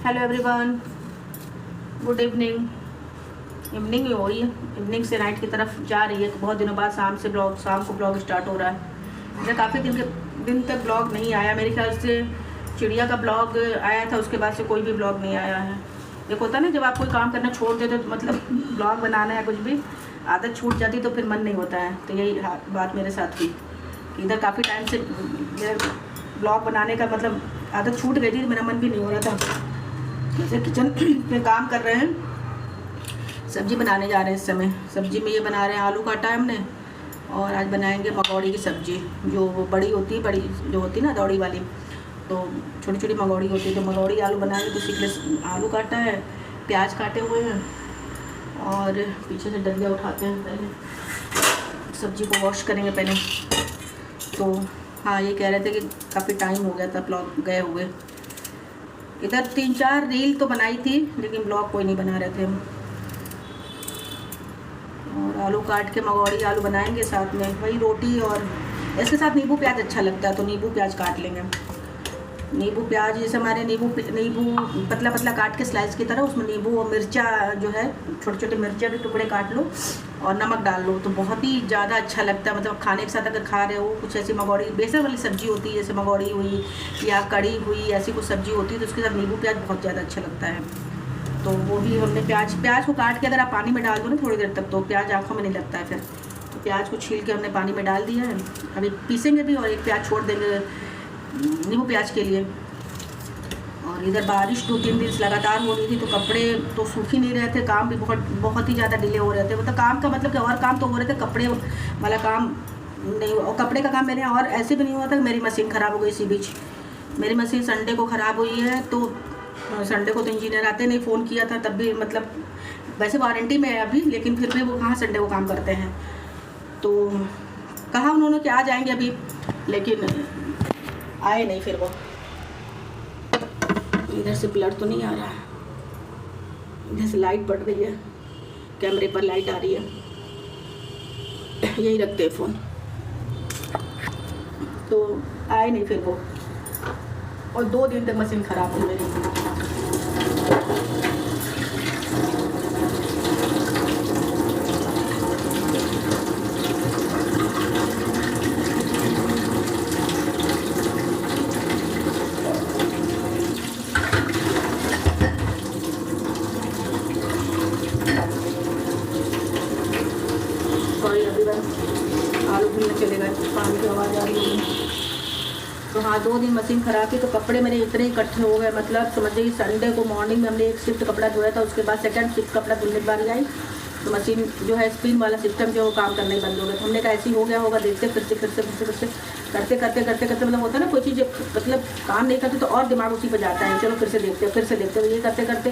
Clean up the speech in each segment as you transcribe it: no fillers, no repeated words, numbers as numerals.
Hello everyone, good evening. Evening he हो रही है, इवनिंग से नाइट की तरफ जा रही है। बहुत दिनों बाद शाम को ब्लॉग स्टार्ट हो रहा है। मुझे काफ़ी दिन तक ब्लॉग नहीं आया। मेरे ख्याल से चिड़िया का ब्लॉग आया था, उसके बाद से कोई भी ब्लॉग नहीं आया है। एक होता है ना, जब आप कोई काम करना छोड़ देते तो मतलब ब्लॉग बनाना है, कुछ भी आदत छूट जाती तो फिर मन नहीं होता है। तो यही बात मेरे साथ थी कि इधर काफ़ी टाइम से ब्लॉग बनाने का मतलब आदत छूट गई थी, मेरा मन भी नहीं हो रहा था। जैसे किचन में काम कर रहे हैं, सब्जी बनाने जा रहे हैं। इस समय सब्जी में ये बना रहे हैं, आलू काटा है हमने और आज बनाएंगे मंगौड़ी की सब्ज़ी। जो वो बड़ी होती है ना, दौड़ी वाली, तो छोटी छोटी मंगौड़ी होती है, तो मंगौड़ी आलू बनाएंगे। तो इसी के लिए आलू काटा है, प्याज काटे हुए हैं और पीछे से डलिया उठाते हैं। पहले सब्जी को वॉश करेंगे पहले। तो हाँ, ये कह रहे थे कि काफ़ी टाइम हो गया था ब्लॉग गए हुए। इधर 3-4 रील तो बनाई थी, लेकिन ब्लॉग कोई नहीं बना रहे थे हम। और आलू काट के मंगौड़ी आलू बनाएंगे, साथ में वही रोटी, और इसके साथ नींबू प्याज अच्छा लगता है, तो नींबू प्याज काट लेंगे। नींबू प्याज जैसे हमारे नींबू पतला पतला काट के स्लाइस की तरह, उसमें नींबू और मिर्चा जो है, छोटे छोटे मिर्चा के टुकड़े काट लो और नमक डाल लो, तो बहुत ही ज़्यादा अच्छा लगता है। मतलब खाने के साथ अगर खा रहे हो, कुछ ऐसी मंगौड़ी बेसन वाली सब्जी होती है, जैसे मंगौड़ी हुई या कड़ी हुई, ऐसी कुछ सब्जी होती है, तो उसके साथ नींबू प्याज बहुत ज़्यादा अच्छा लगता है। तो वो भी हमने प्याज को काट के अगर आप पानी में डाल दो ना थोड़ी देर तक, तो प्याज आँखों में नहीं लगता है फिर। तो प्याज को छील के हमने पानी में डाल दिया है, अभी पीसेंगे भी और एक प्याज छोड़ देंगे नींबू प्याज के लिए। और इधर बारिश 2-3 दिन से लगातार हो रही थी, तो कपड़े तो सूख ही नहीं रहे थे। काम भी बहुत ही ज़्यादा डिले हो रहे थे। मतलब काम का मतलब कि और काम तो हो रहे थे, कपड़े वाला काम नहीं। और कपड़े का काम मैंने और ऐसे भी नहीं हुआ था कि मेरी मशीन ख़राब हो गई इसी बीच। मेरी मशीन संडे को ख़राब हुई है, तो संडे को तो इंजीनियर आते नहीं, फ़ोन किया था तब भी, मतलब वैसे वारंटी में है अभी, लेकिन फिर भी वो कहाँ संडे को काम करते हैं। तो कहा उन्होंने कि आ जाएंगे अभी, लेकिन आए नहीं फिर वो। इधर से ब्लर तो नहीं आ रहा है, इधर से लाइट पड़ रही है, कैमरे पर लाइट आ रही है। यही रखते हैं फ़ोन, तो आए नहीं फिर वो। और 2 दिन तक मशीन ख़राब हुई मेरी। आलू भूनने चले गए, पानी की आवाज़ आ रही है। तो हाँ, 2 दिन मशीन ख़राब थी, तो कपड़े मेरे इतने इकट्ठे हो गए। मतलब समझिए संडे को मॉर्निंग में हमने एक शिफ्ट कपड़ा धोया था, उसके बाद सेकंड शिफ्ट कपड़ा धुलने की बारी आई, तो मशीन जो है स्पिन वाला सिस्टम जो काम करना ही बंद हो गया। तो हमने कहा ऐसे ही हो गया होगा, देखते फिर से करते करते मतलब होता है ना, कोई चीज़ मतलब काम नहीं करती तो और दिमाग उसी पर जाता है, चलो फिर से देखते ये करते करते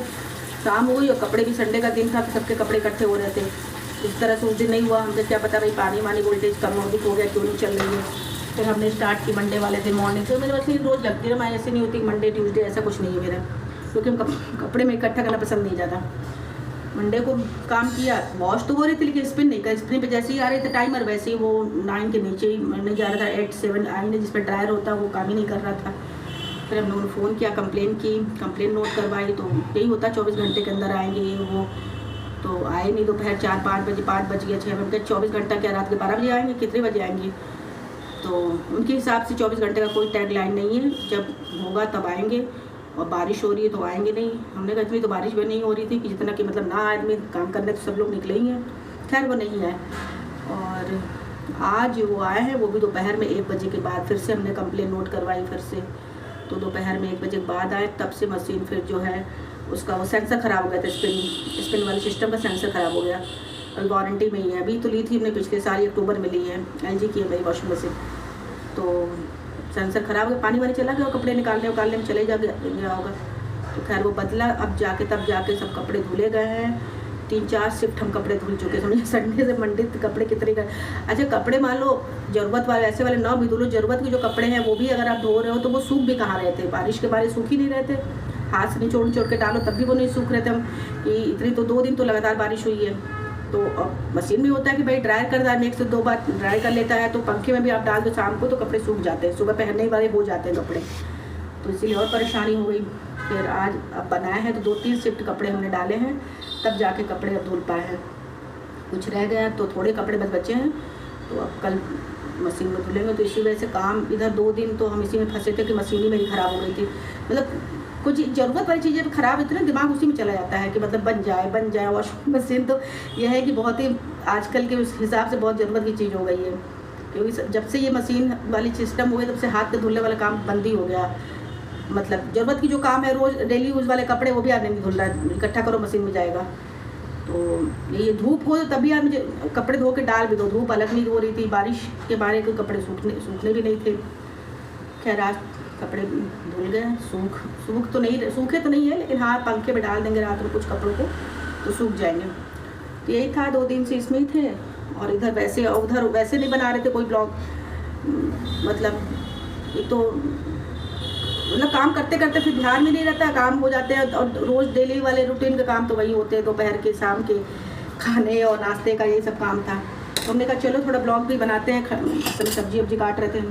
शाम हो गई। और कपड़े भी, संडे का दिन था तो सबके कपड़े इकट्ठे हो रहे थे। इस तरह से उस दिन नहीं हुआ, हमने क्या पता भाई पानी वानी वोल्टेज कम हो गया, क्यों नहीं चल रही है। फिर हमने स्टार्ट की मंडे वाले दिन मॉर्निंग से। मेरे मशीन रोज़ लगती है, मैं ऐसे नहीं होती मंडे ट्यूसडे ऐसा कुछ नहीं है मेरा, क्योंकि हम कपड़े में इकट्ठा करना पसंद नहीं ज़्यादा। मंडे को काम किया, वॉश तो हो रही थी लेकिन स्पिन नहीं कर। स्पिन पे जैसे ही आ रहे थे टाइमर, वैसे ही वो 9 के नीचे ही नहीं जा रहा था। 8-7 आईने जिस पर ड्रायर होता है वो काम ही नहीं कर रहा था। फिर हम लोगों ने फ़ोन किया, कंप्लेन नोट करवाई, तो यही होता 24 घंटे के अंदर आएंगे ये वो। तो आए नहीं, दोपहर 4-5 बजे, 5 बज गया, 6 बजे, 24 घंटा क्या रात के 12 बजे आएंगे, कितने बजे आएंगे। तो उनके हिसाब से 24 घंटे का कोई टैग लाइन नहीं है, जब होगा तब आएंगे। और बारिश हो रही है तो आएंगे नहीं। हमने कहा इतनी तो बारिश भी नहीं हो रही थी कि जितना कि मतलब ना आदमी काम करने तो सब लोग निकले ही हैं। खैर वो नहीं है। और आज वो आए हैं, वो भी दोपहर में 1 बजे के बाद। फिर से हमने कंप्लेन नोट करवाई फिर से, तो दोपहर में 1 बजे के बाद आए। तब से मशीन फिर जो है उसका वो सेंसर ख़राब हो गया था, स्पिन वाले सिस्टम का सेंसर ख़राब हो गया। अभी वारंटी में ही है, अभी तो ली थी हमने पिछले साल अक्टूबर में ली है, LG की है मेरी वॉशिंग मशीन। तो सेंसर ख़राब हो गया, पानी वानी चला गया, कपड़े निकालने में चले गया होगा। तो खैर वो बदला, अब तब जाके सब कपड़े धुले गए हैं। 3-4 शिफ्ट हम कपड़े धुल चुके समझे। संडे से मंडे कपड़े कितने का। अच्छा, कपड़े मान लो ज़रूरत वाले, ऐसे वाले ना भी धुलो, ज़रूरत के जो कपड़े हैं वो भी अगर आप धो रहे हो तो वो सूख भी कहाँ रहे थे, बारिश के बारे सूख ही नहीं रहे थे। हाथ से निचोड़ के डालो तब भी वो नहीं सूख रहे थे। हम कि इतनी तो 2 दिन तो लगातार बारिश हुई है। तो मशीन में होता है कि भाई ड्रायर कर दें, 1 से 2 बार ड्राई कर लेता है, तो पंखे में भी आप डाल दो शाम को तो कपड़े सूख जाते हैं, सुबह पहनने वाले हो जाते हैं कपड़े। तो इसीलिए और परेशानी हो गई। फिर आज अब बनाए हैं तो 2-3 शिफ्ट कपड़े हमने डाले हैं, तब जाके कपड़े अब धुल पाए हैं। कुछ रह गया तो थोड़े कपड़े बस बचे हैं, तो अब कल मशीन में धुलेंगे। तो इसी वजह से काम इधर 2 दिन तो हम इसी में फंसे थे कि मशीन ही मेरी ख़राब हो गई थी। मतलब कुछ ज़रूरत वाली चीज़ें ख़राब होती है ना, दिमाग उसी में चला जाता है कि मतलब बन जाए। वॉशिंग मशीन तो यह है कि बहुत ही आजकल के उस हिसाब से बहुत ज़रूरत की चीज़ हो गई है, क्योंकि जब से ये मशीन वाली सिस्टम हो गई तब से हाथ से धुलने वाला काम बंद ही हो गया। मतलब ज़रूरत की जो काम है रोज़ डेली यूज़ वाले कपड़े वो भी आदमी नहीं धुल रहा है, इकट्ठा करो मशीन में जाएगा। तो ये धूप हो तभी यार मुझे कपड़े धो के डाल भी दो, धूप अलग नहीं हो रही थी, बारिश के बारे के कपड़े सूखने भी नहीं थे। खैर आज कपड़े धुल गए, सूखे तो नहीं है, लेकिन हाँ पंखे में डाल देंगे रात में कुछ कपड़ों को तो सूख जाएंगे। तो यही था, 2 दिन से इसमें ही थे। और उधर वैसे नहीं बना रहे थे कोई ब्लॉग। मतलब एक तो मतलब काम करते करते फिर ध्यान में नहीं रहता, काम हो जाते हैं। और रोज़ डेली वाले रूटीन के काम तो वही होते हैं, दोपहर के शाम के खाने और नाश्ते का यही सब काम था। तो हमने कहा चलो थोड़ा ब्लॉग भी बनाते हैं। सब्जी काट रहे थे,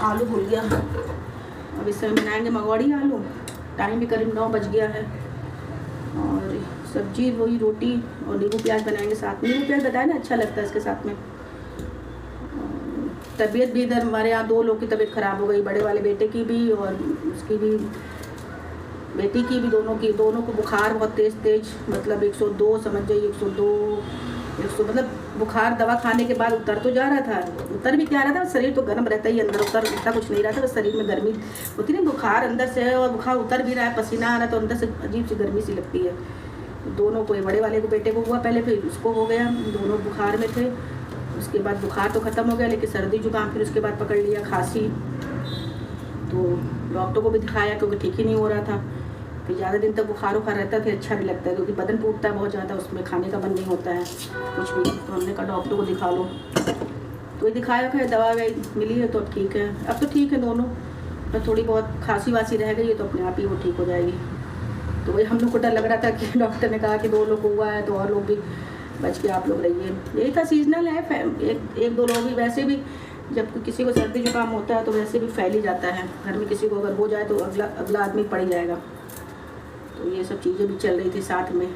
आलू भूल गया। अब इस समय बनाएंगे मंगौड़ी आलू। टाइम भी करीब 9 बज गया है। और सब्जी वही रोटी और नींबू प्याज बनाएंगे साथ में। नींबू प्याज बताया ना अच्छा लगता है इसके साथ में। तबीयत भी इधर हमारे यहाँ 2 लोग की तबीयत ख़राब हो गई, बड़े वाले बेटे की भी और उसकी भी, बेटी की भी, दोनों को बुखार बहुत तेज़ मतलब 102 समझ जाइए, 100 मतलब बुखार दवा खाने के बाद उतर तो जा रहा था, उतर भी क्या रहा था, शरीर तो गर्म रहता ही, अंदर उतना कुछ नहीं रहा था, बस शरीर में गर्मी होती नहीं, बुखार अंदर से है और बुखार उतर भी रहा है, पसीना आ रहा है तो अंदर से अजीब सी गर्मी सी लगती है। दोनों को, बड़े वाले को बेटे को हुआ पहले, फिर उसको हो गया, दोनों बुखार में थे। उसके बाद बुखार तो ख़त्म हो गया, लेकिन सर्दी जुकाम फिर उसके बाद पकड़ लिया, खांसी। तो डॉक्टर को भी दिखाया क्योंकि ठीक ही नहीं हो रहा था। फिर ज़्यादा दिन तक बुखार रहता है फिर अच्छा नहीं लगता है, क्योंकि बदन टूटता है बहुत ज़्यादा, उसमें खाने का मन नहीं होता है कुछ भी। तो हमने कहा डॉक्टर को दिखा लो, तो ये दिखाया है, दवा मिली है तो अब ठीक है, अब तो ठीक है दोनों। तो थोड़ी बहुत खांसी वासी रह गई है तो अपने आप ही वो ठीक हो जाएगी। तो वही हम लोग को डर लग रहा था कि डॉक्टर ने कहा कि 2 लोग को हुआ है तो और लोग भी बच के आप लोग रहिए। यही था, सीजनल है, एक 2 लोग ही। वैसे भी जब किसी को सर्दी जुकाम होता है तो वैसे भी फैल ही जाता है, घर में किसी को अगर हो जाए तो अगला आदमी पड़ जाएगा। तो ये सब चीज़ें भी चल रही थी साथ में।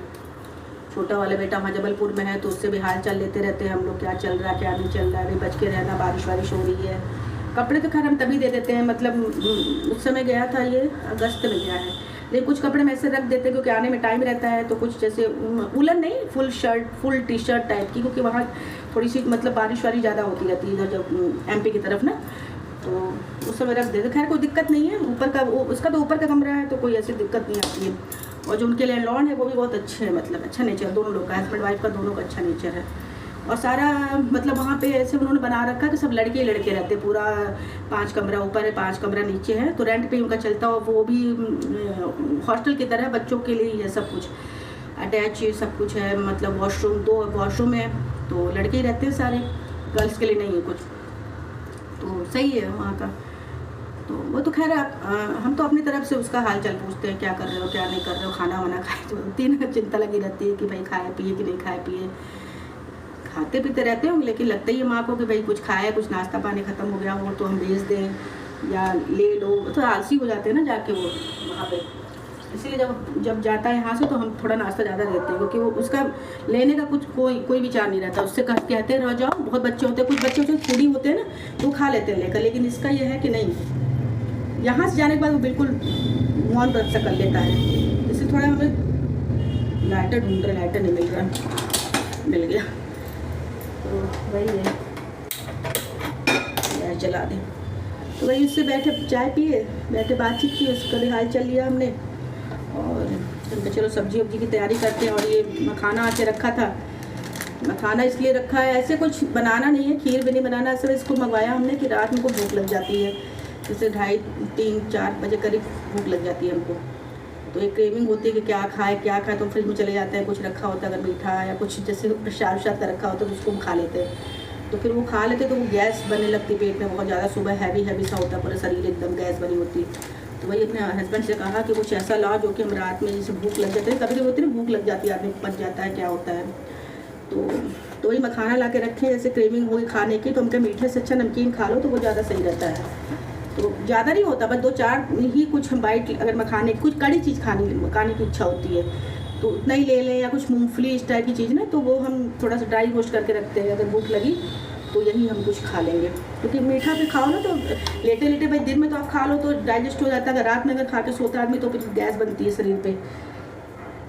छोटा वाला बेटा वहाँ जबलपुर में है तो उससे भी हाल चाल लेते रहते हैं हम लोग, क्या चल रहा है क्या नहीं चल रहा है, अभी बच के रहना, बारिश हो रही है। कपड़े तो खैर हम तभी दे देते हैं, मतलब उस समय गया था, ये अगस्त में गया है, लेकिन कुछ कपड़े में ऐसे रख देते हैं क्योंकि आने में टाइम रहता है। तो कुछ जैसे उलन नहीं, फुल टी शर्ट टाइप की, क्योंकि वहाँ थोड़ी सी मतलब बारिश वारी ज़्यादा होती रहती है इधर जब MP की तरफ ना, तो उस समय रख देते। खैर कोई दिक्कत नहीं है, ऊपर का उसका तो ऊपर का कमरा है तो कोई ऐसी दिक्कत नहीं आती है। और जो उनके लैंडलॉर्ड है वो भी बहुत अच्छे हैं, मतलब अच्छा नेचर, दोनों लोग का, हस्बैंड वाइफ का दोनों का अच्छा नेचर है। और सारा मतलब वहाँ पे ऐसे उन्होंने बना रखा है कि सब लड़के रहते, पूरा 5 कमरा ऊपर है, 5 कमरा नीचे है, तो रेंट पे उनका चलता हो। वो भी हॉस्टल की तरह बच्चों के लिए है, सब कुछ अटैच सब कुछ है, मतलब वॉशरूम 2 वॉशरूम है, तो लड़के ही रहते हैं सारे, गर्ल्स के लिए नहीं है कुछ। तो सही है वहाँ का। तो वो तो खैर हम तो अपनी तरफ से उसका हाल चाल पूछते हैं, क्या कर रहे हो क्या नहीं कर रहे हो, खाना वाना खाए, तो 3 चिंता लगी रहती है कि भाई खाए पिए कि नहीं खाए पिए। खाते पीते रहते होंगे, लेकिन लगता ही है माँ को कि भाई कुछ खाया, कुछ नाश्ता पानी ख़त्म हो गया हो तो हम भेज दें या ले लो, तो आलसी हो जाते हैं ना जाके वो वहाँ पे। इसीलिए जब जाता है यहाँ से तो हम थोड़ा नाश्ता ज़्यादा देते हैं, क्योंकि वो उसका लेने का कुछ कोई विचार नहीं रहता। उससे कहते हैं रह जाओ, बहुत बच्चे होते हैं, कुछ बच्चे जो फूडी होते हैं ना तो खा लेते हैं लेकर, लेकिन इसका यह है कि नहीं, यहाँ से जाने के बाद वो बिल्कुल मौन व्रत सा कर लेता है। इसलिए थोड़ा हमें लाइटर ढूंढ रहे, लाइटर नहीं मिल रहा, मिल गया तो वही है, गैस जला दें। तो वही उससे बैठे चाय पिए, बैठे बातचीत की, उसका भी हाल चल लिया हमने। और चलो सब्जी वब्जी की तैयारी करते हैं। और ये मखाना आके रखा था, मखाना इसलिए रखा है, ऐसे कुछ बनाना नहीं है, खीर भी नहीं बनाना, सिर्फ इसको मंगवाया हमने कि रात में को भूख लग जाती है, जैसे 2:30, 3, 4 बजे करीब भूख लग जाती है हमको। तो एक क्रेविंग होती है कि क्या खाए, तो फ्रिज में चले जाते हैं, कुछ रखा होता है अगर मीठा या कुछ जैसे प्रसाद का रखा होता है तो उसको हम खा लेते हैं। तो फिर वो खा लेते तो वो गैस बनने लगती पेट में बहुत ज़्यादा, सुबह हैवी सा होता है, पूरा शरीर एकदम गैस बनी होती। तो वही अपने हस्बैंड से कहा कि कुछ ऐसा लाओ जो कि हम रात में जैसे भूख लग जाती है, कभी कभी होती है ना भूख लग जाती है, आदमी पच जाता है, क्या होता है। तो वही मखाना ला के रखें, जैसे क्रेविंग हुई खाने की तो हमको मीठे से अच्छा नमकीन खा लो तो वो ज़्यादा सही रहता है। तो ज़्यादा नहीं होता, बस 2-4 ही कुछ हम बाइट अगर मखाने कुछ कड़ी चीज़ खाने की इच्छा होती है तो उतना ही ले लें, या कुछ मूंगफली इस टाइप की चीज़ ना, तो वो हम थोड़ा सा ड्राई रोस्ट करके रखते हैं, अगर भूख लगी तो यही हम कुछ खा लेंगे। क्योंकि मीठा भी खाओ ना तो लेटे लेटे भाई दिन में तो आप खा लो तो डाइजेस्ट हो जाता है, अगर रात में अगर खा के सोता आदमी तो फिर गैस बनती है शरीर पे।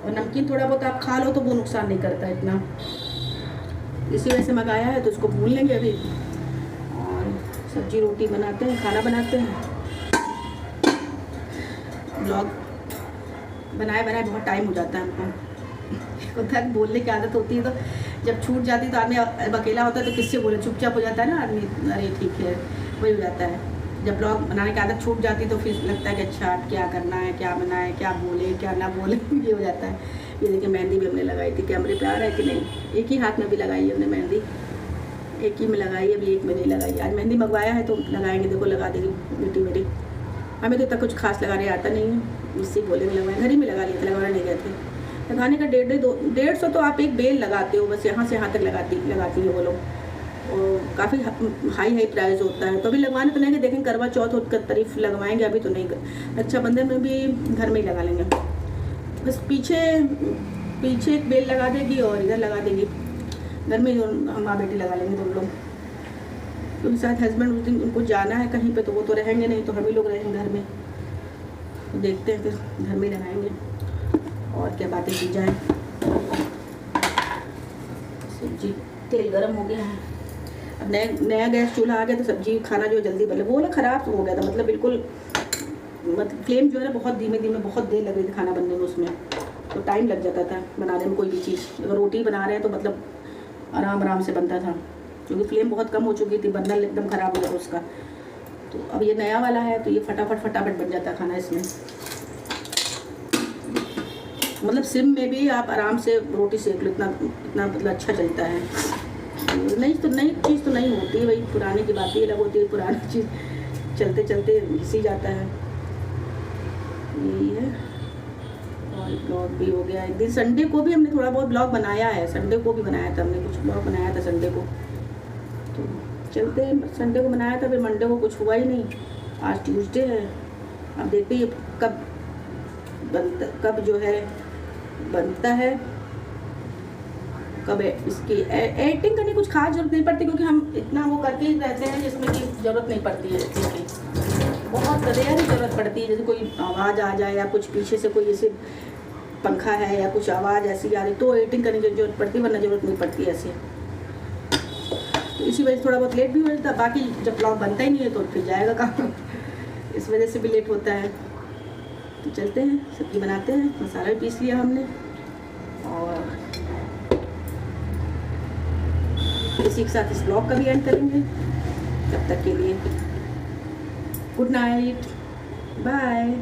और नमकीन थोड़ा बहुत आप खा लो तो वो नुकसान नहीं करता इतना। इसी वजह से मंगाया है, तो उसको भून लेंगे अभी और सब्जी रोटी बनाते हैं, खाना बनाते हैं। ब्लॉग बनाए बहुत टाइम हो जाता है हमको। होता है बोलने की आदत होती है, तो जब छूट जाती है तो आदमी अकेला होता है तो किससे बोले, चुपचाप हो जाता है ना आदमी, अरे ठीक है वही हो जाता है। जब ब्लॉग बनाने की आदत छूट जाती है तो फिर लगता है कि अच्छा क्या करना है, क्या बनाए, क्या बोले क्या ना बोले ये हो जाता है। ये देखिए मेहंदी भी हमने लगाई थी, कैमरे पे आ रहा है कि नहीं, एक ही हाथ में भी लगाई हमने मेहंदी, एक ही में लगाई, अभी एक में नहीं लगाई। आज मेहंदी मंगवाया है तो लगाएंगे, देखो लगा देगी बेटी मेरी। हमें तो इतना कुछ खास लगाने आता नहीं है, इससे बोले में लगवाए, घर ही में लगा लिए थे, लगाने नहीं गए थे। लगाने का 150 तो आप एक बेल लगाते हो, बस यहाँ से यहाँ तक लगाती है वो लोग, और काफ़ी हाई प्राइस होता है। तो अभी लगवाने तो नहीं गए, देखेंगे करवा चौथ का तारीफ लगवाएंगे, अभी तो नहीं। रक्षाबंधन में भी घर में ही लगा लेंगे। बस पीछे एक बेल लगा देगी और इधर लगा देगी, घर में हम माँ बेटी लगा लेंगे दोनों लोग। तो साथ हस्बैंड उस दिन उनको जाना है कहीं पे, तो वो तो रहेंगे नहीं, तो हम ही लोग रहेंगे घर में। तो देखते हैं फिर घर में लगाएंगे और क्या बातें की जाए। सब्जी तेल गरम हो गया है, अब नया गैस चूल्हा आ गया तो सब्जी खाना जो जल्दी बने, वो ना ख़राब हो गया था, मतलब बिल्कुल फ्लेम जो है ना बहुत धीमे बहुत देर लग रही थी खाना बनने में, उसमें तो टाइम लग जाता था बनाने में कोई भी चीज़। अगर रोटी बना रहे हैं तो मतलब आराम से बनता था, क्योंकि फ्लेम बहुत कम हो चुकी थी, बनना एकदम ख़राब हो गया उसका। तो अब ये नया वाला है तो ये फटाफट बन जाता खाना इसमें। मतलब सिम में भी आप आराम से रोटी सेक लो, इतना मतलब अच्छा चलता है। नई चीज़ तो नहीं होती है, वही पुराने की बात ही अलग होती है, पुरानी चीज़ चलते घिसी जाता है। यही है। और ब्लॉग भी हो गया, एक दिन संडे को भी हमने थोड़ा बहुत ब्लॉग बनाया है, संडे को भी बनाया था हमने, कुछ ब्लॉग बनाया था संडे को। तो चलते हैं, संडे को बनाया था, फिर मंडे को कुछ हुआ ही नहीं। आज ट्यूसडे है, अब देखते हैं कब जो है बनता है, कब इसकी एडिटिंग करने कुछ खास जरूरत नहीं पड़ती, क्योंकि हम इतना वो करके ही रहते हैं जिसमें कि ज़रूरत नहीं पड़ती है एडिटिंग की। बहुत रेयर ज़रूरत पड़ती है, जैसे कोई आवाज़ आ जाए या कुछ पीछे से कोई जैसे पंखा है या कुछ आवाज़ ऐसी आ रही तो एडिटिंग करने की जरूरत पड़ती है, वरना ज़रूरत नहीं पड़ती ऐसे। तो इसी वजह से थोड़ा बहुत लेट भी हो जाता है, बाकी जब ब्लॉग बनता ही नहीं है तो फिर जाएगा काम, इस वजह से भी लेट होता है। तो चलते हैं, सब्जी बनाते हैं, मसाला भी पीस लिया हमने, और इसी के साथ इस ब्लॉग का भी एंड करेंगे। तब तक के लिए गुड नाइट, बाय।